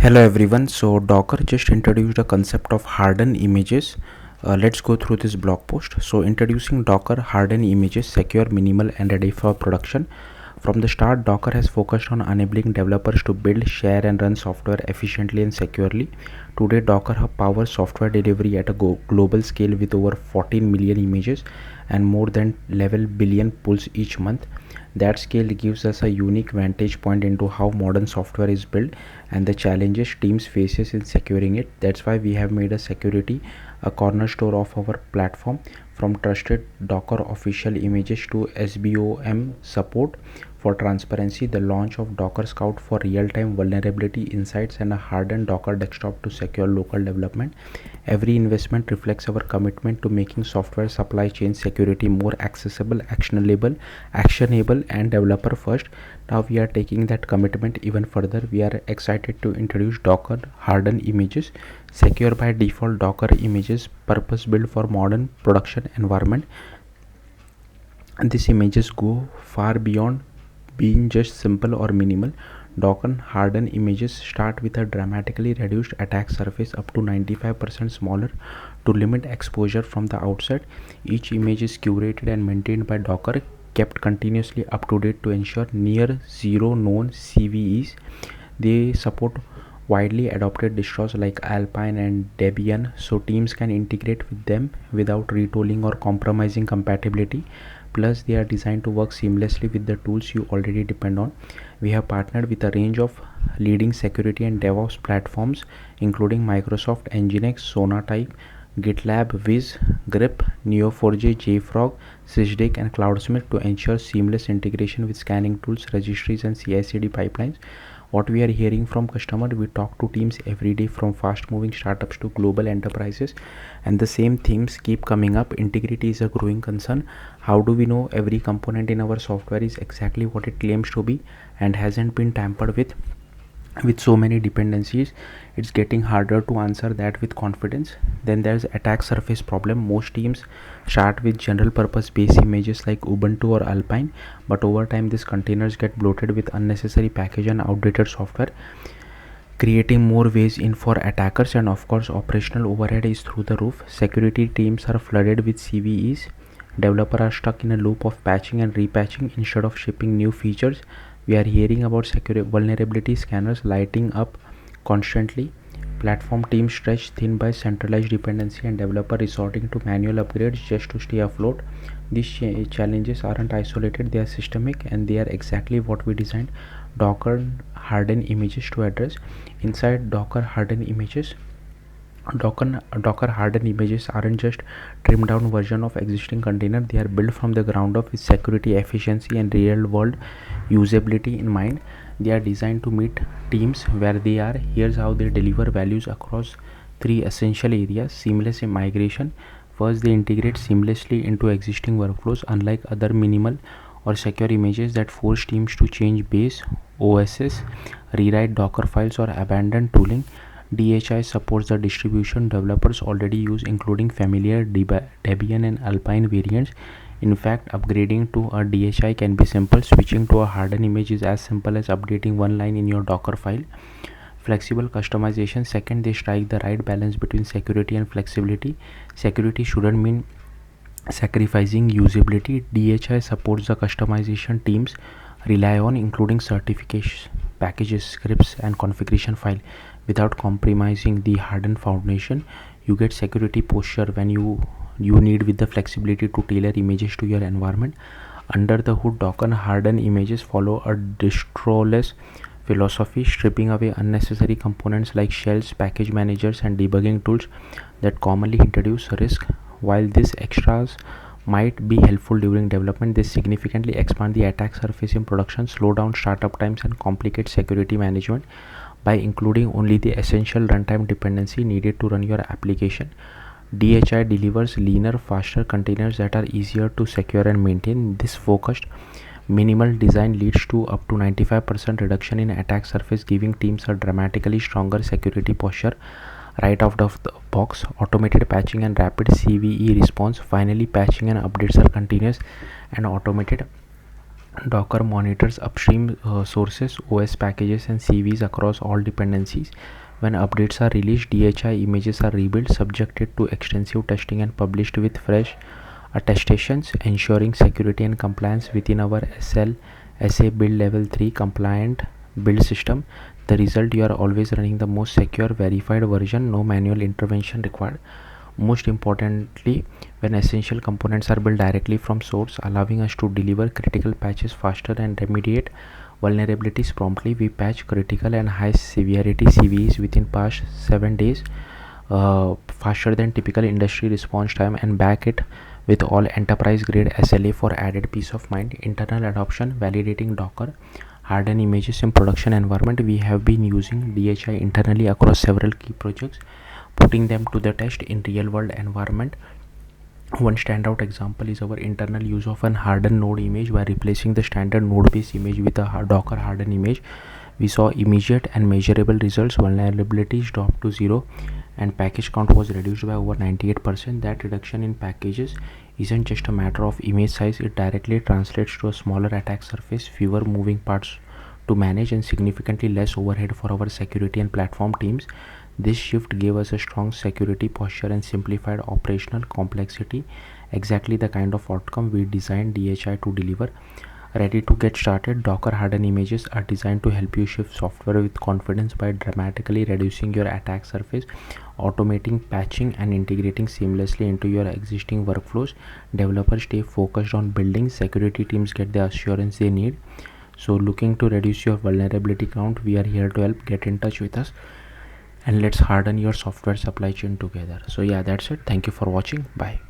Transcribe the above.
Hello everyone. So Docker just introduced the concept of hardened images. Let's go through this blog post. So introducing Docker hardened images, secure, minimal, and ready for production. From the start, Docker has focused on enabling developers to build, share, and run software efficiently and securely. Today, Docker Hub powers software delivery at a global scale with over 14 million images and more than 11 billion pulls each month. That scale gives us a unique vantage point into how modern software is built and the challenges teams faces in securing it. That's why we have made a security a cornerstone of our platform, from trusted Docker official images to SBOM support for transparency, the launch of Docker Scout for real-time vulnerability insights, and a hardened Docker desktop to secure local development. Every investment reflects our commitment to making software supply chain security more accessible, actionable, and developer first. Now we are taking that commitment even further. We are excited to introduce Docker hardened images, secure by default Docker images, purpose built for modern production environment. And these images go far beyond being just simple or minimal. Docker hardened images start with a dramatically reduced attack surface up to 95% smaller to limit exposure from the outset. Each image is curated and maintained by Docker, kept continuously up to date to ensure near zero known CVEs. They support widely adopted distros like Alpine and Debian, so teams can integrate with them without retooling or compromising compatibility. Plus, they are designed to work seamlessly with the tools you already depend on. We have partnered with a range of leading security and DevOps platforms, including Microsoft Nginx, Sonatype, GitLab, Wiz, Grip, Neo4j, JFrog, Sysdig, and Cloudsmith to ensure seamless integration with scanning tools, registries, and CI/CD pipelines. What we are hearing from customers, we talk to teams every day, from fast moving startups to global enterprises, and the same themes keep coming up. Integrity is a growing concern. How do we know every component in our software is exactly what it claims to be and hasn't been tampered with so many dependencies? It's getting harder to answer that with confidence. Then there's attack surface problem. Most teams start with general purpose base images like Ubuntu or Alpine, but over time these containers get bloated with unnecessary package and outdated software, creating more ways in for attackers. And of course, operational overhead is through the roof. Security teams are flooded with CVEs. Developers are stuck in a loop of patching and repatching instead of shipping new features. We are hearing about security vulnerability scanners lighting up constantly. Platform teams stretched thin by centralized dependency and developer resorting to manual upgrades just to stay afloat. These challenges aren't isolated, they are systemic, and they are exactly what we designed Docker hardened images to address. Inside Docker hardened images, Docker hardened images aren't just trimmed down version of existing container. They are built from the ground up with security, efficiency, and real world usability in mind. They are designed to meet teams where they are. Here's how they deliver values across three essential areas. Seamless migration. First, they integrate seamlessly into existing workflows, unlike other minimal or secure images that force teams to change base OSs, rewrite Docker files, or abandon tooling. DHI supports the distribution developers already use, including familiar Debian and Alpine variants. In fact, upgrading to a DHI can be simple. Switching to a hardened image is as simple as updating one line in your Docker file. Flexible customization. Second, they strike the right balance between security and flexibility. Security shouldn't mean sacrificing usability. DHI supports the customization teams rely on, including certifications, packages, scripts, and configuration file, without compromising the hardened foundation. You get security posture when you need with the flexibility to tailor images to your environment. Under the hood, Docker hardened images follow a distroless philosophy, stripping away unnecessary components like shells, package managers, and debugging tools that commonly introduce risk. While these extras might be helpful during development, they significantly expand the attack surface in production, slow down startup times, and complicate security management by including only the essential runtime dependency needed to run your application. DHI delivers leaner, faster containers that are easier to secure and maintain. This focused minimal design leads to up to 95% reduction in attack surface, giving teams a dramatically stronger security posture right out of the box. Automated patching and rapid CVE response. Finally, patching and updates are continuous and automated, Docker monitors upstream sources, OS packages, and CVs across all dependencies. When updates are released, DHI images are rebuilt, subjected to extensive testing, and published with fresh attestations, ensuring security and compliance within our SA build level 3 compliant build system. The result, you are always running the most secure verified version, no manual intervention required. Most importantly, when essential components are built directly from source, allowing us to deliver critical patches faster and remediate vulnerabilities promptly. We patch critical and high severity CVEs within past 7 days, faster than typical industry response time, and back it with all enterprise grade SLA for added peace of mind. Internal adoption: validating Docker hardened images in production environment. We have been using DHI internally across several key projects, putting them to the test in real world environment. One standout example is our internal use of an hardened node image. By replacing the standard node based image with a Docker hardened image, we saw immediate and measurable results. Vulnerabilities dropped to zero and package count was reduced by over 98%. That reduction in packages isn't just a matter of image size, it directly translates to a smaller attack surface, fewer moving parts to manage, and significantly less overhead for our security and platform teams. This shift gave us a strong security posture and simplified operational complexity, exactly the kind of outcome we designed DHI to deliver. Ready to get started? Docker hardened images are designed to help you shift software with confidence by dramatically reducing your attack surface, automating patching, and integrating seamlessly into your existing workflows. Developers stay focused on building, security teams get the assurance they need. So looking to reduce your vulnerability count, we are here to help. Get in touch with us and let's harden your software supply chain together. So yeah, that's it. Thank you for watching. Bye.